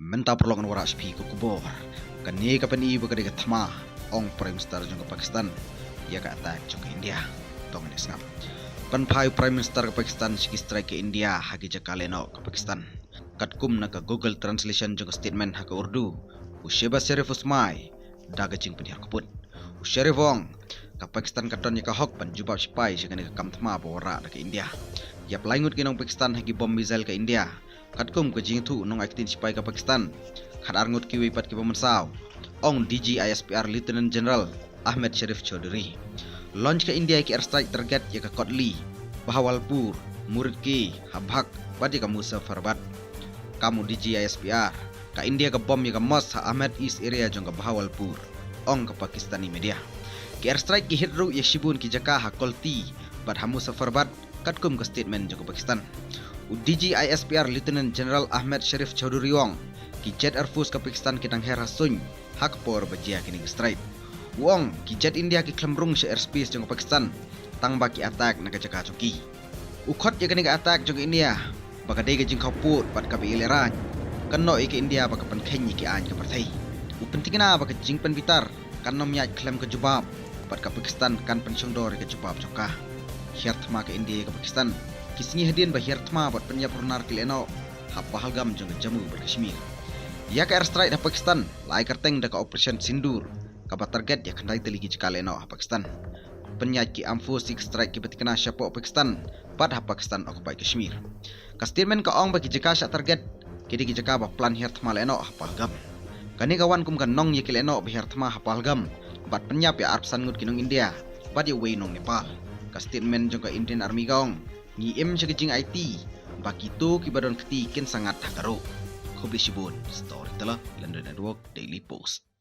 Menta perlongan waras pi ko kubor. Kani kapan i bagade thama ong Prime Minister jong Pakistan. Ya ka attack jong India. Tong ni snap. Pan phai Prime Minister ke Pakistan siki strike ke India hagi jakaleno ke Pakistan. Katkum na ka Google Translation jong statement ha ka Urdu. Usheba Sharif Usmai daga jing penyiar kuput. Sharif Wong ka Pakistan katon ka hok pan jubab sipai sigani ka kamthma bora ke India. Ya pelaingut kinong Pakistan hagi bom missile ke India. Katkum ke jing thu nong aktin sipai ke Pakistan. Khat arngut ki wipat ki pemensau. Ong DG ISPR Lieutenant General Ahmed Sharif Chaudhry. Launch ke India ki airstrike target ya ka Kotli, Bahawalpur, Muridki, Habhak, padi ka Muzaffarabad. Kamu DG ISPR ka India ka bom ya ka Mos ha Ahmed East area jong ka Bahawalpur. Ong ka Pakistani media. Ki airstrike ki hitru ya shibun ki jaka ha Kolti, bad ha Muzaffarabad. Katkum ke statement jong ka Pakistan. DG ISPR Lieutenant General Ahmed Sharif Chaudhry Wong ki jet Air Force ke Pakistan kitang hera suny hak por bajia kini strike. Wong ki jet India ki klamrung se airspace jong Pakistan tang baki attack na kajaka choki. Ukhot ya kini attack jong India bakade ke jing khaput pat ka ileran. Kanno ke India baka pan khenyi ki an ka parthai. Upentingna baka jing pen bitar kanno miat klem ke jubab pat ka Pakistan kan pensyongdor ke jubab choka. Hirtma ke India ke Pakistan kisni hadin ba hirtma bat penyapurnar kileno hapa halgam jong Jammu berkashmir. Ya ka airstrike da Pakistan lai karteng da ka operation Sindur ka ba target ya khandai teligi jikaleno ha Pakistan. Penyat ki amfo six strike ki betikna syapo Pakistan pat ha Pakistan occupy Kashmir. Ka statement ka ong ba ki jika sya target kidi ki jika ba plan hirtma leno ha Pahalgam. Kani kawan kum kan nong ye kileno ba hirtma ha Pahalgam bat penyap ya arp sangut kinong India bat ye wei nong Nepal. Ka statement jong ka Indian Army gaong ni im jing IT bagi tu kibadon ketikin sangat hakaro. Kubli Shibun, Storyteller, London Network, Daily Post.